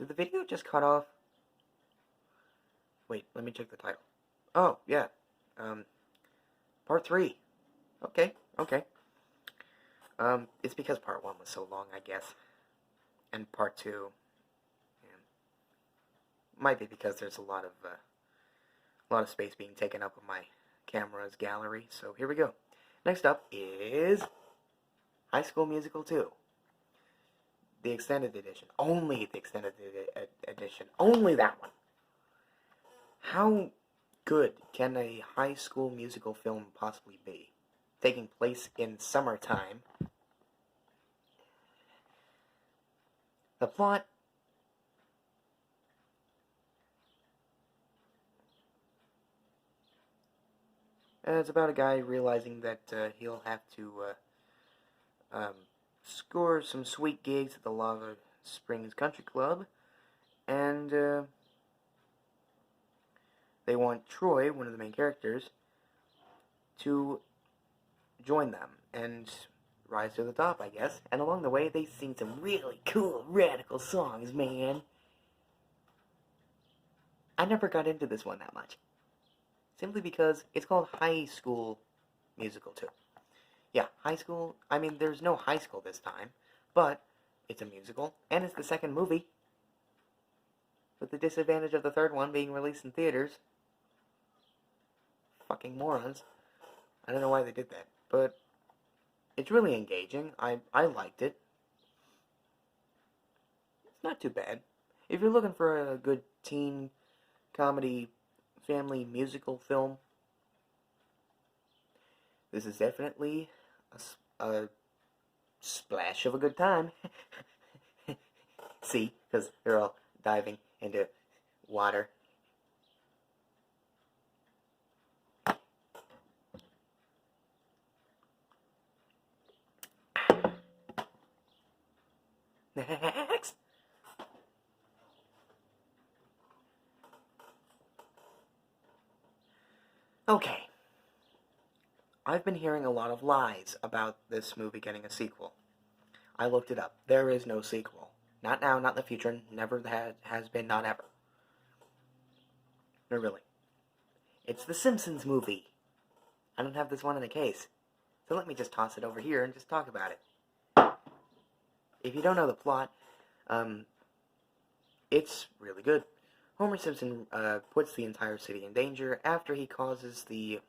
Did the video just cut off? Wait, let me check the title. Oh, yeah. Part 3. Okay. It's because part 1 was so long, I guess. And part 2... yeah, might be because there's a lot of space being taken up with my camera's gallery. So here we go. Next up is High School Musical 2. The extended edition. Only the extended edition. Only that one. How good can a High School Musical film possibly be? Taking place in summertime. The plot... it's about a guy realizing that he'll have to score some sweet gigs at the Lava Springs Country Club, and they want Troy, one of the main characters, to join them and rise to the top, I guess. And along the way, they sing some really cool, radical songs, man. I never got into this one that much. Simply because it's called High School Musical 2. Yeah, high school, I mean, there's no high school this time, but it's a musical, and it's the second movie, with the disadvantage of the third one being released in theaters. Fucking morons. I don't know why they did that, but it's really engaging. I liked it. It's not too bad. If you're looking for a good teen comedy family musical film, this is definitely a splash of a good time. See, because they're all diving into water. Next! Okay. I've been hearing a lot of lies about this movie getting a sequel. I looked it up. There is no sequel. Not now, not in the future. Never has been, not ever. No, really. It's the Simpsons Movie. I don't have this one in a case. So let me just toss it over here and just talk about it. If you don't know the plot, it's really good. Homer Simpson puts the entire city in danger after he causes the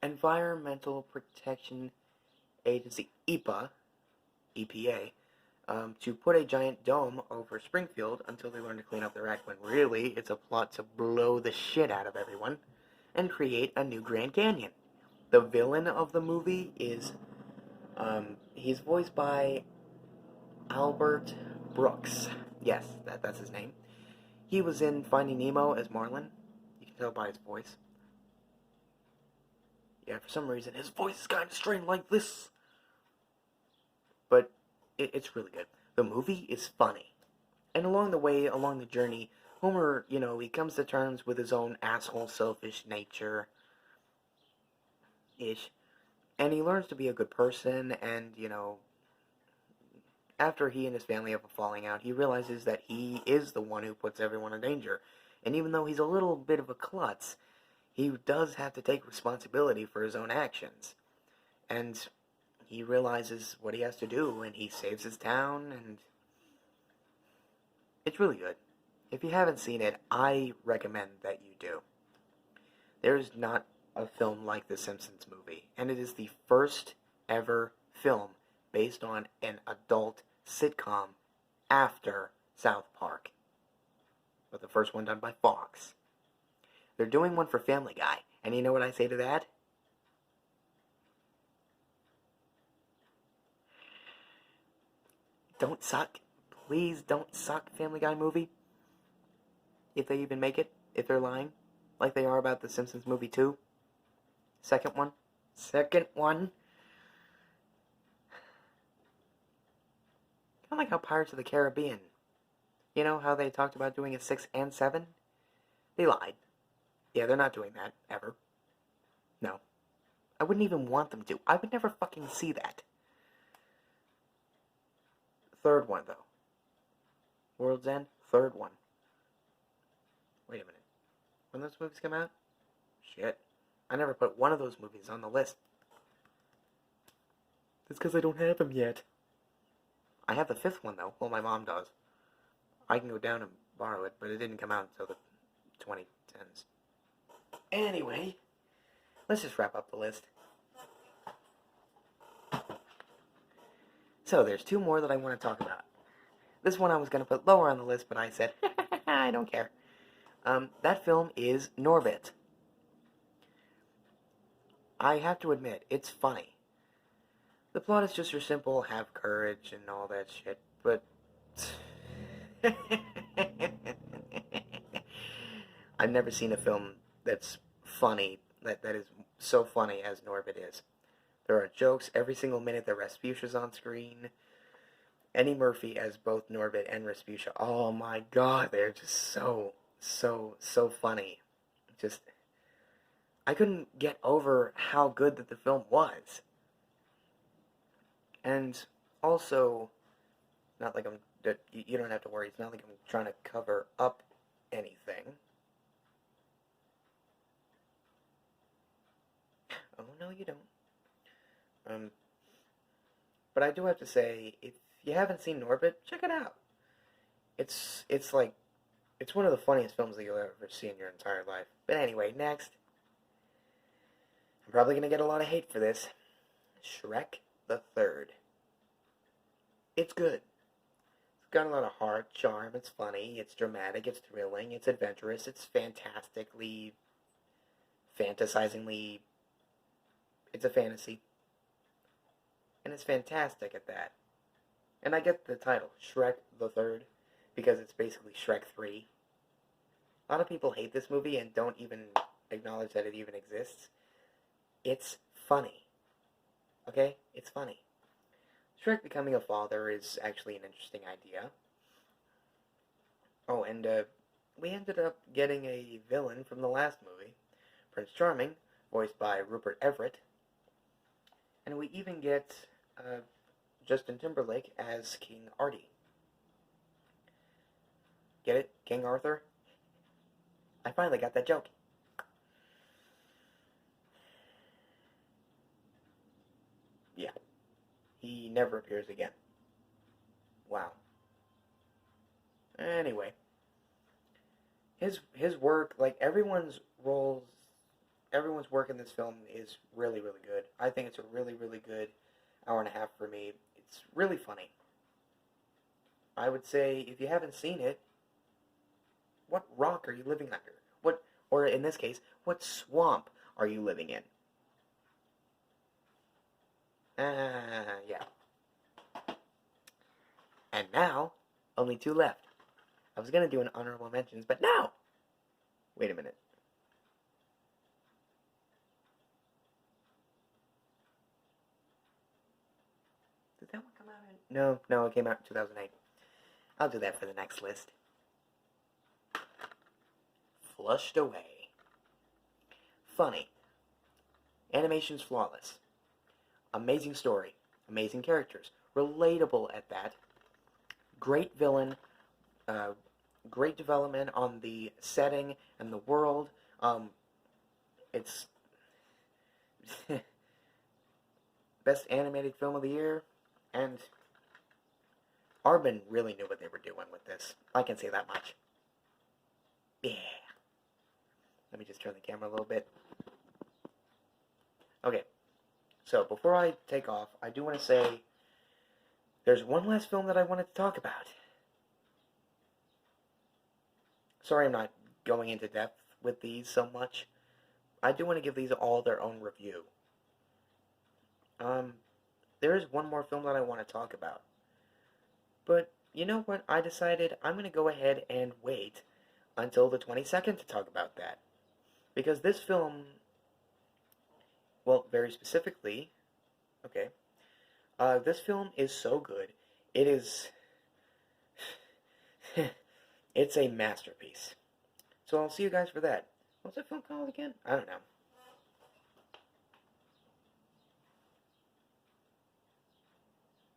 Environmental Protection Agency, EPA, to put a giant dome over Springfield until they learn to clean up their act, when really it's a plot to blow the shit out of everyone and create a new Grand Canyon. The villain of the movie is, he's voiced by Albert Brooks. Yes, that's his name. He was in Finding Nemo as Marlin. You can tell by his voice. Yeah, for some reason, his voice is kind of strained like this. But it's really good. The movie is funny. And along the way, along the journey, Homer, he comes to terms with his own asshole, selfish nature-ish. And he learns to be a good person, and, after he and his family have a falling out, he realizes that he is the one who puts everyone in danger. And even though he's a little bit of a klutz, he does have to take responsibility for his own actions. And he realizes what he has to do, and he saves his town, and it's really good. If you haven't seen it, I recommend that you do. There's not a film like The Simpsons Movie, and it is the first ever film based on an adult sitcom after South Park, but the first one done by Fox. They're doing one for Family Guy, and you know what I say to that? Don't suck. Please don't suck, Family Guy movie. If they even make it, if they're lying, like they are about the Simpsons Movie 2. Second one. Kind of like how Pirates of the Caribbean, you know how they talked about doing a 6 and 7? They lied. Yeah, they're not doing that, ever. No. I wouldn't even want them to. I would never fucking see that. Third one, though. World's End, third one. Wait a minute. When those movies come out? Shit. I never put one of those movies on the list. That's because I don't have them yet. I have the fifth one, though. Well, my mom does. I can go down and borrow it, but it didn't come out until the 2010s. Anyway, let's just wrap up the list. So, there's two more that I want to talk about. This one I was going to put lower on the list, but I said, I don't care. That film is Norbit. I have to admit, it's funny. The plot is just your simple have courage and all that shit, but... I've never seen a film that's funny, that is so funny as Norbit is. There are jokes every single minute that Rasputin's on screen. Eddie Murphy as both Norbit and Rasputin. Oh my god, they're just so funny. Just... I couldn't get over how good that the film was. And also, not like you don't have to worry, it's not like I'm trying to cover up anything. Oh, no, you don't. But I do have to say, if you haven't seen Norbit, check it out. It's one of the funniest films that you'll ever see in your entire life. But anyway, next. I'm probably going to get a lot of hate for this. Shrek the Third. It's good. It's got a lot of heart, charm, it's funny, it's dramatic, it's thrilling, it's adventurous, it's fantastically, fantasizingly, it's a fantasy. And it's fantastic at that. And I get the title, Shrek the Third, because it's basically Shrek 3. A lot of people hate this movie and don't even acknowledge that it even exists. It's funny. Okay? It's funny. Shrek becoming a father is actually an interesting idea. Oh, and we ended up getting a villain from the last movie, Prince Charming, voiced by Rupert Everett. And we even get Justin Timberlake as King Artie. Get it? King Arthur? I finally got that joke. Yeah. He never appears again. Wow. Anyway. His work, like everyone's work in this film is really, really good. I think it's a really, really good hour and a half for me. It's really funny. I would say, if you haven't seen it, what rock are you living under? Or in this case, what swamp are you living in? Yeah. And now, only two left. I was going to do an honorable mentions, but no! Wait a minute. Did that one come out in... No, it came out in 2008. I'll do that for the next list. Flushed Away. Funny. Animation's flawless. Amazing story. Amazing characters. Relatable at that. Great villain. Great development on the setting and the world. It's... best animated film of the year. And Arbin really knew what they were doing with this. I can say that much. Yeah. Let me just turn the camera a little bit. Okay. So, before I take off, I do want to say there's one last film that I wanted to talk about. Sorry I'm not going into depth with these so much. I do want to give these all their own review. There is one more film that I want to talk about. But, you know what? I decided I'm going to go ahead and wait until the 22nd to talk about that. Because this film, well, very specifically, okay, this film is so good. It is, it's a masterpiece. So I'll see you guys for that. What's that film called again? I don't know.